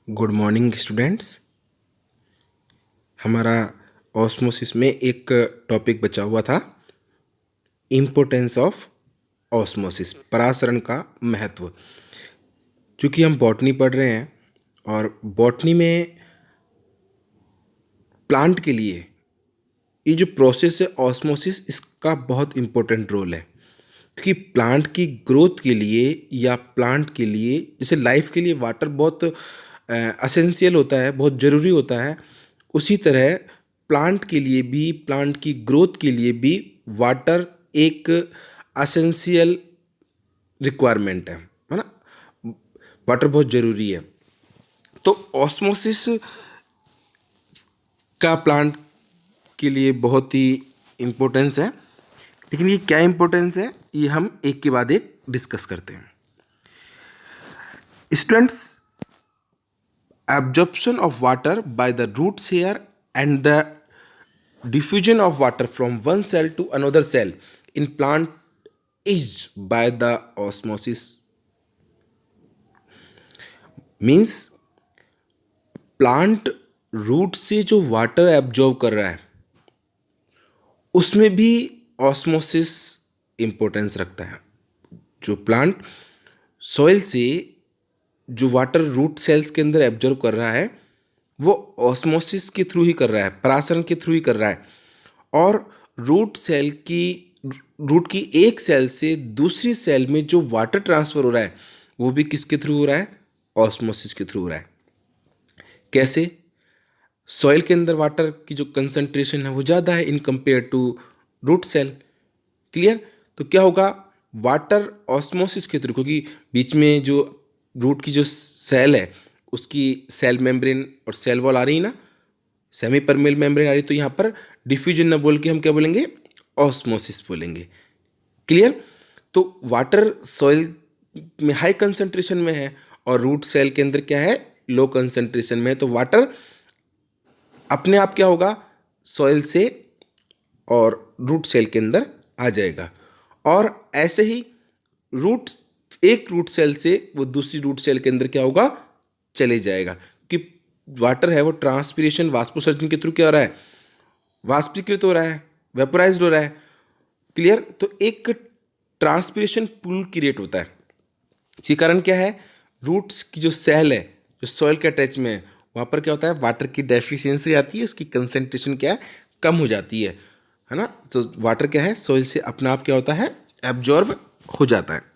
Good morning students. हमारा osmosis में एक टॉपिक बचा हुआ था, इम्पोर्टेंस ऑफ ऑस्मोसिस, परासरण का महत्व। क्योंकि हम बॉटनी पढ़ रहे हैं और बॉटनी में प्लांट के लिए ये जो प्रोसेस है ऑस्मोसिस, इसका बहुत इम्पोर्टेंट रोल है। क्योंकि प्लांट की ग्रोथ के लिए या प्लांट के लिए, जैसे लाइफ के लिए वाटर बहुत असेंशियल होता है, बहुत ज़रूरी होता है, उसी तरह प्लांट के लिए भी, प्लांट की ग्रोथ के लिए भी वाटर एक असेंशियल रिक्वायरमेंट है ना। वाटर बहुत ज़रूरी है। तो ऑस्मोसिस का प्लांट के लिए बहुत ही इम्पोर्टेंस है। लेकिन ये क्या इम्पोर्टेंस है, ये हम एक के बाद एक डिस्कस करते हैं। Students, absorption of water by the roots hair and the diffusion of water from one cell to another cell in plant is by the osmosis, means plant root से जो वाटर एब्जॉर्ब कर रहा है उसमें भी osmosis importance रखता है। जो प्लांट सॉइल से जो वाटर रूट सेल्स के अंदर एब्जॉर्ब कर रहा है वो ऑस्मोसिस के थ्रू ही कर रहा है, परासरण के थ्रू ही कर रहा है। और रूट की एक सेल से दूसरी सेल में जो वाटर ट्रांसफर हो रहा है वो भी किसके थ्रू हो रहा है? ऑस्मोसिस के थ्रू हो रहा है। कैसे? सॉइल के अंदर वाटर की जो कंसंट्रेशन है वो ज़्यादा है in compare to root cell. Clear? तो क्या होगा, वाटर ऑस्मोसिस के थ्रू, क्योंकि बीच में जो रूट की जो सेल है उसकी सेल मेम्ब्रेन और सेल वॉल आ रही है ना, सेमी परमेल मेम्ब्रेन आ रही, तो यहाँ पर डिफ्यूजन ना बोल के हम क्या बोलेंगे? ऑस्मोसिस बोलेंगे। क्लियर? तो वाटर सॉइल में हाई कंसंट्रेशन में है और रूट सेल के अंदर क्या है? लो कंसंट्रेशन में है। तो वाटर अपने आप क्या होगा? सॉइल से और रूट सेल के अंदर आ जाएगा। और ऐसे ही एक रूट सेल से वो दूसरी रूट सेल के अंदर क्या होगा? चले जाएगा। कि वाटर है वो ट्रांसपिरेशन, वाष्पोत्सर्जन के थ्रू क्या हो रहा है? वाष्पीकृत हो रहा है, वेपोराइज्ड हो रहा है। क्लियर? तो एक ट्रांसपिरेशन पूल क्रिएट होता है। इसके कारण क्या है? रूट्स की जो सेल है जो सॉइल के अटैच में है वहाँ पर क्या होता है? वाटर की डेफिशिएंसी आती है, उसकी कंसंट्रेशन क्या है? कम हो जाती है ना। तो वाटर क्या है? सॉइल से अपना आप क्या होता है? एब्जॉर्ब हो जाता है।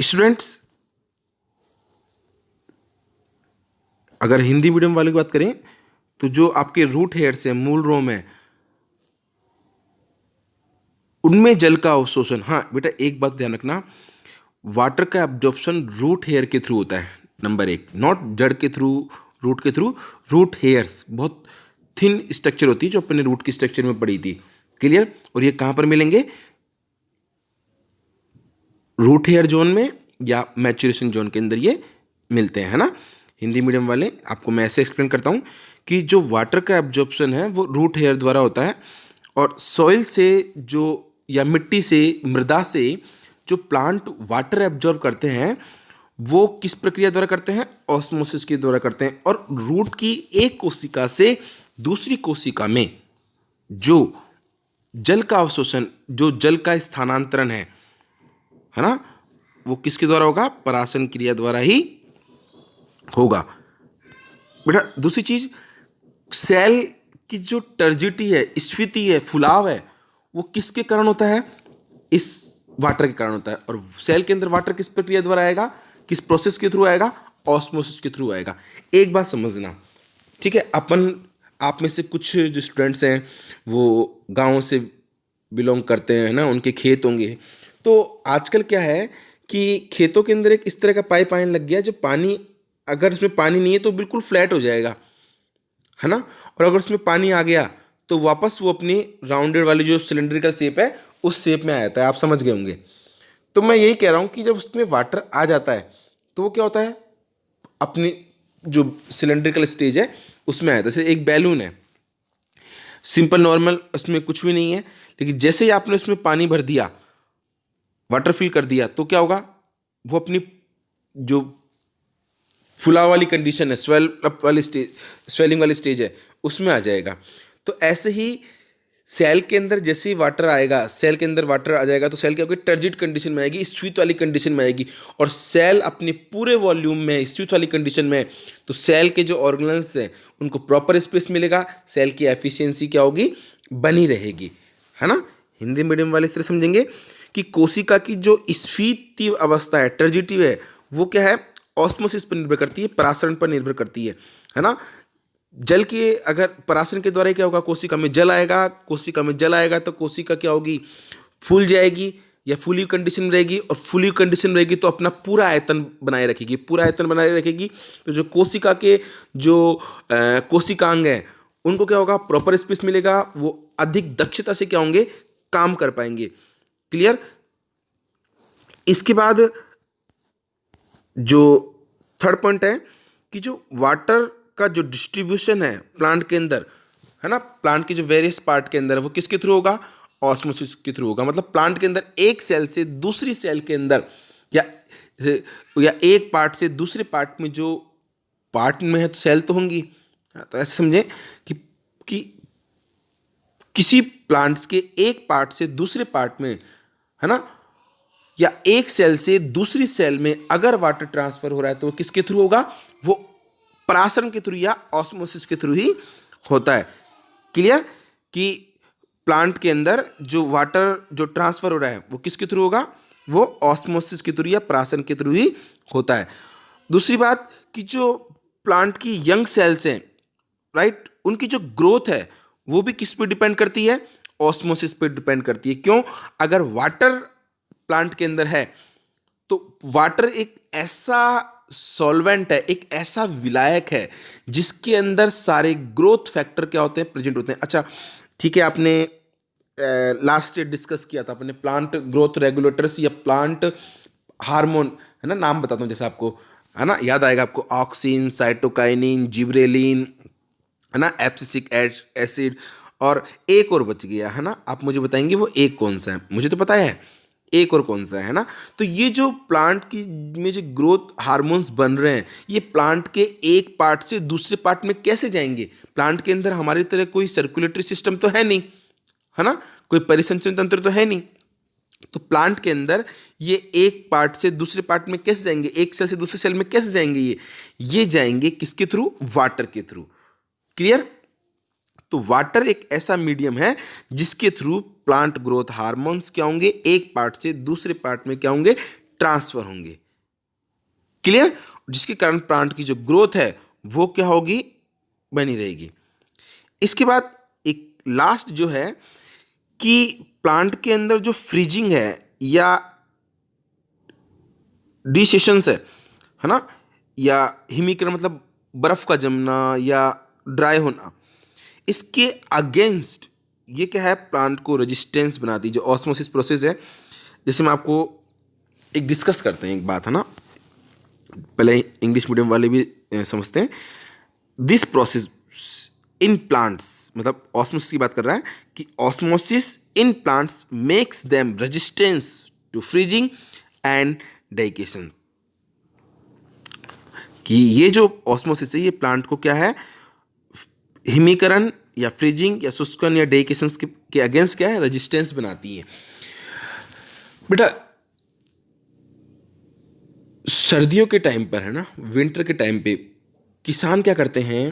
स्टूडेंट्स, अगर हिंदी मीडियम वाले की बात करें तो जो आपके रूट हेयर्स हैं, मूल रोम है, उनमें जल का अवशोषण, हाँ बेटा एक बात ध्यान रखना, वाटर का एब्जॉर्प्शन रूट हेयर के थ्रू होता है। नंबर एक, नॉट जड़ के थ्रू, रूट के थ्रू। रूट हेयर्स बहुत थिन स्ट्रक्चर होती है जो अपने रूट की स्ट्रक्चर में पड़ी थी। क्लियर? और ये कहाँ पर मिलेंगे? रूट हेयर जोन में या मैच्योरेशन जोन के अंदर ये मिलते हैं, है ना। हिंदी मीडियम वाले आपको मैं ऐसे एक्सप्लेन करता हूँ कि जो वाटर का एब्जॉर्प्शन है वो रूट हेयर द्वारा होता है। और सॉइल से जो, या मिट्टी से, मृदा से जो प्लांट वाटर एब्जॉर्ब करते हैं वो किस प्रक्रिया द्वारा करते हैं? ऑस्मोसिस के द्वारा करते हैं। और रूट की एक कोशिका से दूसरी कोशिका में जो जल का अवशोषण, जो जल का स्थानांतरण है ना, वो किसके द्वारा होगा? परासरण क्रिया द्वारा ही होगा। बेटा दूसरी चीज, सेल की जो टर्जिटी है, स्फीति है, फुलाव है, वो किसके कारण होता है? इस वाटर के कारण होता है। और सेल के अंदर वाटर किस प्रक्रिया द्वारा आएगा? किस प्रोसेस के थ्रू आएगा? ऑस्मोसिस के थ्रू आएगा। एक बात समझना, ठीक है। आप में से कुछ जो स्टूडेंट्स हैं वो गांव से बिलोंग करते हैं ना, उनके खेत होंगे। तो आजकल क्या है कि खेतों के अंदर एक इस तरह का पाइप आने लग गया, जब पानी, अगर उसमें पानी नहीं है तो बिल्कुल फ्लैट हो जाएगा, है ना। और अगर उसमें पानी आ गया तो वापस वो अपनी राउंडेड वाली जो सिलेंड्रिकल शेप है उस शेप में आ जाता है। आप समझ गए होंगे। तो मैं यही कह रहा हूँ कि जब उसमें वाटर आ जाता है तो वो क्या होता है? अपनी जो सिलेंड्रिकल स्टेज है उसमें आया, जैसे एक बैलून है, सिंपल नॉर्मल, उसमें कुछ भी नहीं है। लेकिन जैसे ही आपने उसमें पानी भर दिया, वाटर फिल कर दिया, तो क्या होगा? वो अपनी जो फुला वाली कंडीशन है, स्वेल अप वाली स्टेज, स्वेलिंग वाली स्टेज है, उसमें आ जाएगा। तो ऐसे ही सेल के अंदर जैसे ही वाटर आएगा, सेल के अंदर वाटर आ जाएगा तो सेल क्या होगी, टर्जिड कंडीशन में आएगी, स्वीट वाली कंडीशन में आएगी। और सेल अपने पूरे वॉल्यूम में स्वीट वाली कंडीशन में है, तो सेल के जो ऑर्गेनल्स हैं उनको प्रॉपर स्पेस मिलेगा, सेल की एफिशिएंसी क्या होगी, बनी रहेगी, है ना। हिंदी मीडियम वाले इस तरह समझेंगे कि कोशिका की जो स्फीतीय अवस्था है, टर्जिटिव है, वो क्या है, ऑस्मोसिस पर निर्भर करती है, परासरण पर निर्भर करती है ना। जल के अगर परासरण के द्वारा क्या होगा, कोशिका में जल आएगा, कोशिका में जल आएगा तो कोशिका क्या होगी, फूल जाएगी या फूली कंडीशन में रहेगी, और फूली कंडीशन में रहेगी तो अपना पूरा आयतन बनाए रखेगी, पूरा आयतन बनाए रखेगी। तो जो कोशिका के जो कोशिकांग हैं उनको क्या होगा, प्रॉपर स्पेस मिलेगा, वो अधिक दक्षता से क्या होंगे, काम कर पाएंगे। क्लियर। इसके बाद जो थर्ड पॉइंट है कि जो वाटर का जो डिस्ट्रीब्यूशन है प्लांट के अंदर, है ना, प्लांट के जो वेरियस पार्ट के अंदर है, वो किसके थ्रू होगा, ऑस्मोसिस के थ्रू होगा। मतलब प्लांट के अंदर एक सेल से दूसरी सेल के अंदर या या एक पार्ट से दूसरे पार्ट में, जो पार्ट में है तो सेल तो होंगी, तो ऐसे समझे कि किसी प्लांट्स के एक पार्ट से दूसरे पार्ट में, है ना, या एक सेल से दूसरी सेल में अगर वाटर ट्रांसफर हो रहा है तो वो किसके थ्रू होगा, वो परासरण के थ्रू या ऑस्मोसिस के थ्रू ही होता है। क्लियर। कि प्लांट के अंदर जो वाटर जो ट्रांसफर हो रहा है वो किसके थ्रू होगा, वो ऑस्मोसिस के थ्रू या परासरण के थ्रू ही होता है। दूसरी बात कि जो प्लांट की यंग सेल्स हैं, राइट, उनकी जो ग्रोथ है वो भी किस पे डिपेंड करती है, ऑस्मोसिस पे डिपेंड करती है। क्यों, अगर वाटर प्लांट के अंदर है तो वाटर एक ऐसा सॉल्वेंट है, एक ऐसा विलायक है जिसके अंदर सारे ग्रोथ फैक्टर क्या होते हैं, प्रेजेंट होते हैं। अच्छा ठीक है, आपने लास्ट ईयर डिस्कस किया था अपने प्लांट ग्रोथ रेगुलेटर्स या प्लांट हार्मोन, है ना, नाम बताता हूँ जैसे आपको, है ना, याद आएगा आपको, ऑक्सिन, साइटोकाइनिन, जिब्रेलिन, है ना, एब्सिसिक एसिड, और एक और बच गया, है ना, आप मुझे बताएंगे वो एक कौन सा है, मुझे तो पता है एक और कौन सा है ना। तो ये जो प्लांट की में जो ग्रोथ हार्मोन्स बन रहे हैं, ये प्लांट के एक पार्ट से दूसरे पार्ट में कैसे जाएंगे। प्लांट के अंदर हमारी तरह कोई सर्कुलेटरी सिस्टम तो है नहीं, है ना, कोई परिसंचरण तंत्र तो है नहीं। तो प्लांट के अंदर ये एक पार्ट से दूसरे पार्ट में कैसे जाएंगे, एक सेल से दूसरे सेल में कैसे जाएंगे, ये जाएंगे किसके थ्रू, वाटर के थ्रू। क्लियर। तो वाटर एक ऐसा मीडियम है जिसके थ्रू प्लांट ग्रोथ हार्मोन्स क्या होंगे, एक पार्ट से दूसरे पार्ट में क्या होंगे, ट्रांसफर होंगे। क्लियर। जिसके कारण प्लांट की जो ग्रोथ है वो क्या होगी, बनी रहेगी। इसके बाद एक लास्ट जो है कि प्लांट के अंदर जो फ्रीजिंग है या डिसेशंस है ना, या हिमीकरण मतलब बर्फ का जमना या ड्राई होना, इसके अगेंस्ट ये क्या है, प्लांट को रेजिस्टेंस बनाती है। जो ऑस्मोसिस प्रोसेस है, जैसे मैं आपको एक डिस्कस करते हैं एक बात, है ना, पहले इंग्लिश मीडियम वाले भी समझते हैं। दिस प्रोसेस इन प्लांट्स, मतलब ऑस्मोसिस की बात कर रहा है कि osmosis in plants makes them resistance to freezing and desiccation. कि ये जो ऑस्मोसिस है ये प्लांट को क्या है, हिमीकरण या फ्रीजिंग या शुष्कन या डेकेशन के अगेंस्ट क्या है, रेजिस्टेंस बनाती है। बेटा सर्दियों के टाइम पर, है ना, विंटर के टाइम पे किसान क्या करते हैं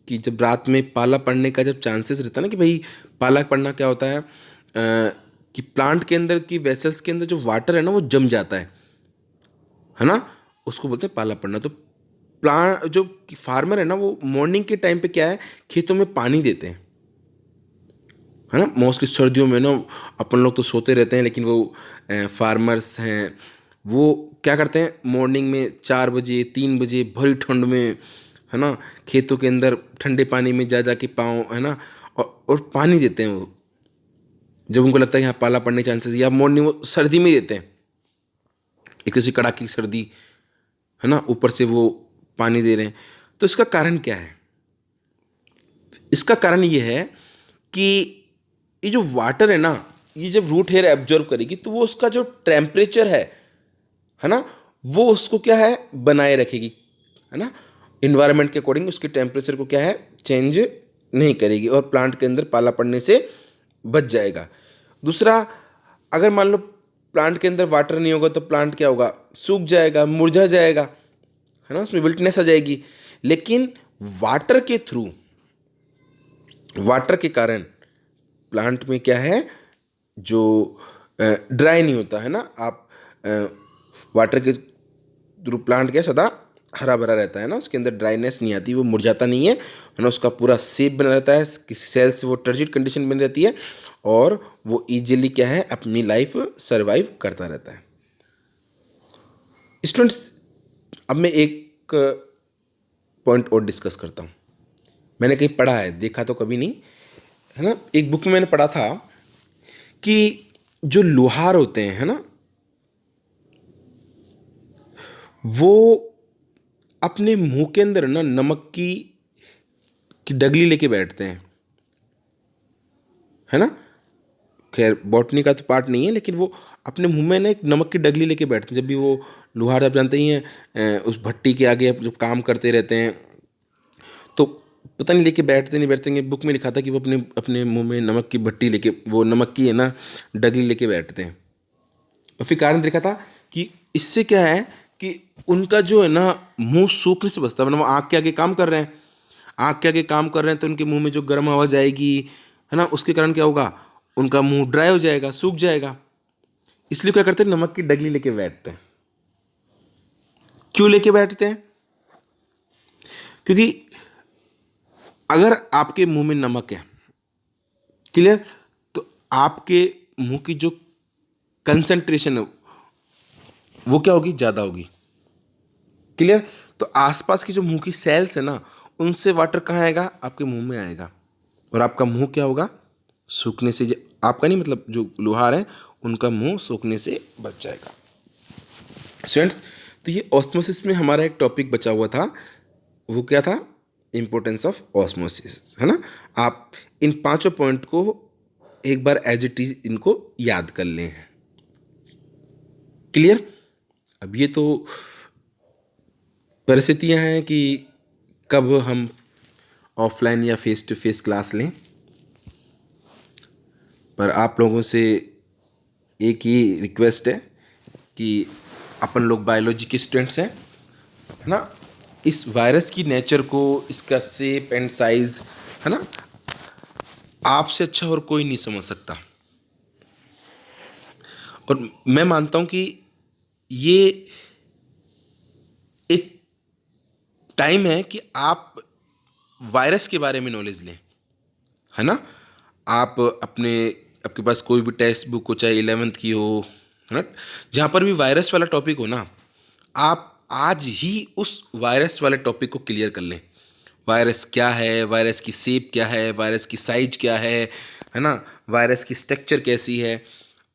कि जब रात में पाला पड़ने का जब चांसेस रहता है ना, कि भाई पाला पड़ना क्या होता है, कि प्लांट के अंदर की वेसल्स के अंदर जो वाटर है ना वो जम जाता है ना, उसको बोलते हैं पाला पड़ना। तो प्लांट जो फार्मर है ना वो मॉर्निंग के टाइम पे क्या है, खेतों में पानी देते हैं, है ना। मोस्टली सर्दियों में ना अपन लोग तो सोते रहते हैं, लेकिन वो फार्मर्स हैं वो क्या करते हैं, मॉर्निंग में 4 बजे 3 बजे भरी ठंड में, है ना, खेतों के अंदर ठंडे पानी में जा जा के पाँव, है ना, और पानी देते हैं वो, जब उनको लगता है यहाँ पाला पड़ने के चांसेस, या मॉर्निंग वो सर्दी में देते हैं, एक ऐसी कड़ाके की सर्दी, है ना, ऊपर से वो पानी दे रहे हैं। तो इसका कारण क्या है, इसका कारण ये है कि ये जो वाटर है ना, ये जब रूट हेयर एब्जॉर्ब करेगी तो वो उसका जो टेम्परेचर है ना, वो उसको क्या है बनाए रखेगी, है ना, इन्वायरमेंट के अकॉर्डिंग उसके टेम्परेचर को क्या है चेंज नहीं करेगी और प्लांट के अंदर पाला पड़ने से बच जाएगा। दूसरा, अगर मान लो प्लांट के अंदर वाटर नहीं होगा तो प्लांट क्या होगा, सूख जाएगा, मुरझा जाएगा, है ना, उसमें विल्टनेस आ जाएगी। लेकिन वाटर के थ्रू, वाटर के कारण प्लांट में क्या है जो ड्राई नहीं होता, है ना, आप वाटर के थ्रू प्लांट क्या सदा हरा भरा रहता है ना, उसके अंदर ड्राइनेस नहीं आती, वो मुरझाता नहीं है ना, उसका पूरा शेप बना रहता है, किसी सेल से वो टर्जिड कंडीशन बनी रहती है और वो इजीली क्या है अपनी लाइफ सर्वाइव करता रहता है। स्टूडेंट्स, अब मैं एक पॉइंट और डिस्कस करता हूँ। मैंने कहीं पढ़ा है, देखा तो कभी नहीं, है ना, एक बुक में मैंने पढ़ा था कि जो लोहार होते हैं, है ना, वो अपने मुंह के अंदर ना नमक की डगली लेके बैठते हैं, है ना। खैर बॉटनी का तो पार्ट नहीं है, लेकिन वो अपने मुंह में ना एक नमक की डगली लेके बैठते हैं जब भी वो लोहार, आप जानते ही हैं, उस भट्टी के आगे जब काम करते रहते हैं तो पता नहीं लेके बैठते नहीं बैठते हैं। बुक में लिखा था कि वो अपने अपने मुंह में नमक की भट्टी लेके, वो नमक की है ना डगली लेके बैठते हैं। और फिर कारण देखा था कि इससे क्या है कि उनका जो है ना मुंह सूखने से बचता है, वरना वो आँख के आगे काम कर रहे हैं, आँख के आगे काम कर रहे हैं तो उनके मुंह में जो गर्म हवा जाएगी, है ना, उसके कारण क्या होगा, उनका मुंह ड्राई हो जाएगा, सूख जाएगा। इसलिए क्या करते हैं, नमक की डगली लेके बैठते हैं। क्यों लेके बैठते हैं? क्योंकि अगर आपके मुंह में नमक है, क्लियर, तो आपके मुंह की जो कंसंट्रेशन है वो क्या होगी, ज़्यादा होगी, क्लियर। तो आसपास की जो मुंह की सेल्स है ना, उनसे वाटर कहाँ आएगा, आपके मुंह में आएगा और आपका मुंह क्या होगा, सूखने से, आपका नहीं मतलब जो लोहार है उनका मुंह सूखने से बच जाएगा। स्टूडेंट्स, तो ये ऑस्मोसिस में हमारा एक टॉपिक बचा हुआ था, वो क्या था, इम्पोर्टेंस ऑफ ऑस्मोसिस, है ना। आप इन पांचों पॉइंट को एक बार एज इट इज इनको याद कर लें, क्लियर। अब ये तो परिस्थितियां हैं कि कब हम ऑफलाइन या फेस टू फेस क्लास लें, पर आप लोगों से एक ही रिक्वेस्ट है कि अपन लोग बायोलॉजी के स्टूडेंट्स हैं, है ना, इस वायरस की नेचर को, इसका शेप एंड साइज, है ना, आपसे अच्छा और कोई नहीं समझ सकता। और मैं मानता हूं कि ये एक टाइम है कि आप वायरस के बारे में नॉलेज लें, है ना। आप अपने, आपके पास कोई भी टेक्स्ट बुक हो, चाहे 11th की हो, है ना, जहाँ पर भी वायरस वाला टॉपिक हो ना, आप आज ही उस वायरस वाले टॉपिक को क्लियर कर लें। वायरस क्या है, वायरस की शेप क्या है, वायरस की साइज क्या है ना, वायरस की स्ट्रक्चर कैसी है,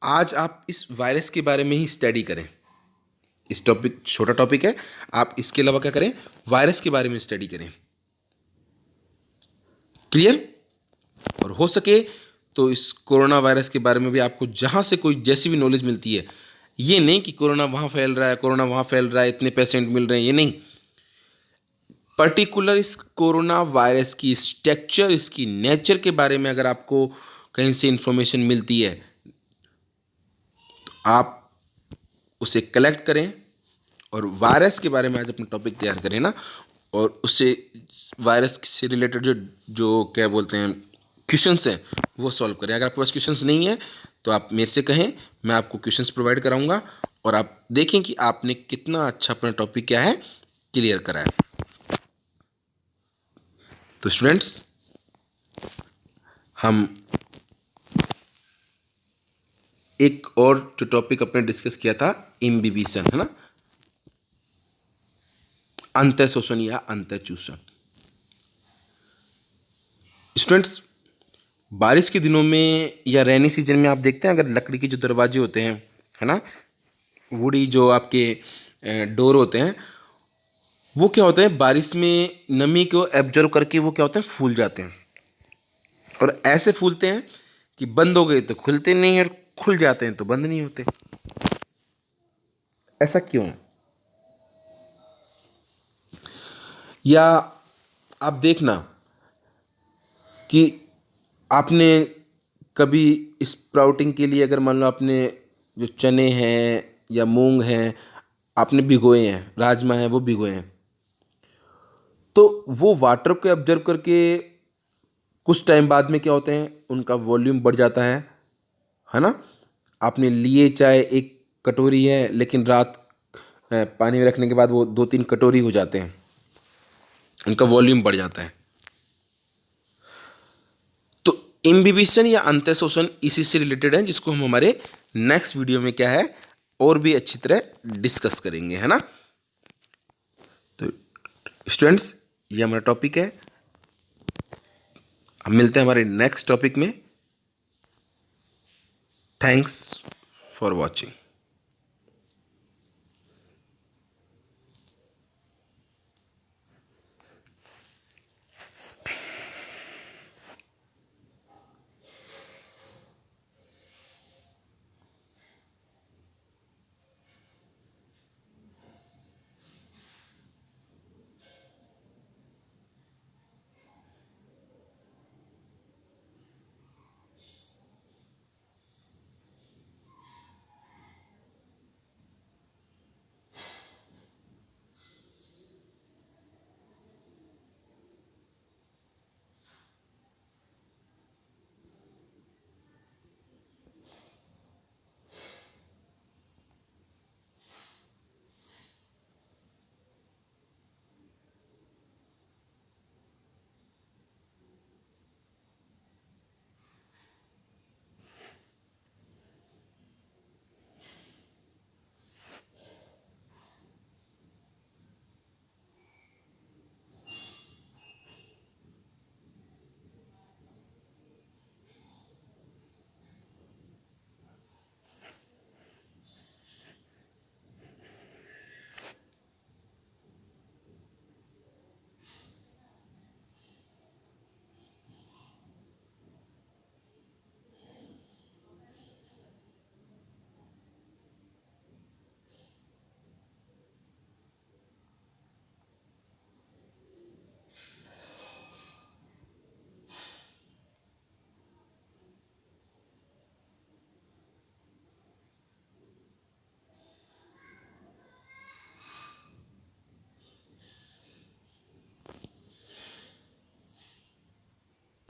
आज आप इस वायरस के बारे में ही स्टडी करें। इस टॉपिक छोटा टॉपिक है, आप इसके अलावा क्या करें, वायरस के बारे में स्टडी करें, क्लियर। और हो सके तो इस कोरोना वायरस के बारे में भी आपको जहाँ से कोई जैसी भी नॉलेज मिलती है, ये नहीं कि कोरोना वहाँ फैल रहा है, कोरोना वहाँ फैल रहा है, इतने पेशेंट मिल रहे हैं, ये नहीं, पर्टिकुलर इस कोरोना वायरस की स्ट्रक्चर, इसकी नेचर के बारे में अगर आपको कहीं से इंफॉर्मेशन मिलती है तो आप उसे कलेक्ट करें और वायरस के बारे में आज अपना टॉपिक तैयार करें ना, और उससे वायरस से रिलेटेड जो जो क्या बोलते हैं क्वेश्चंस हैं वो सॉल्व करें। अगर आपके पास क्वेश्चंस नहीं है तो आप मेरे से कहें, मैं आपको क्वेश्चंस प्रोवाइड कराऊंगा और आप देखें कि आपने कितना अच्छा अपना टॉपिक क्या है क्लियर करा है। तो स्टूडेंट्स, हम एक और जो टॉपिक अपने डिस्कस किया था, इम्बिबिशन, है ना, अंतः शोषण या अंतः चूषण। स्टूडेंट्स, बारिश के दिनों में या रेनी सीजन में आप देखते हैं अगर लकड़ी के जो दरवाजे होते हैं, है ना, वुडी जो आपके डोर होते हैं, वो क्या होते हैं, बारिश में नमी को एब्जॉर्व करके वो क्या होते हैं, फूल जाते हैं। और ऐसे फूलते हैं कि बंद हो गए तो खुलते नहीं और खुल जाते हैं तो बंद नहीं होते। ऐसा क्यों? या आप देखना कि आपने कभी स्प्राउटिंग के लिए अगर मान लो आपने जो चने हैं या मूंग हैं आपने भिगोए हैं, राजमा है वो भिगोए हैं, तो वो वाटर को ऑब्जर्व करके कुछ टाइम बाद में क्या होते हैं, उनका वॉल्यूम बढ़ जाता है ना। आपने लिए चाहे एक कटोरी है, लेकिन रात पानी में रखने के बाद वो 2-3 कटोरी हो जाते हैं, उनका वॉल्यूम बढ़ जाता है। तो इम्बिबिशन या अंतःशोषण इसी से रिलेटेड है, जिसको हम हमारे नेक्स्ट वीडियो में क्या है और भी अच्छी तरह डिस्कस करेंगे, है ना। तो स्टूडेंट्स, ये हमारा टॉपिक है। हम मिलते हैं हमारे नेक्स्ट टॉपिक में। Thanks for watching.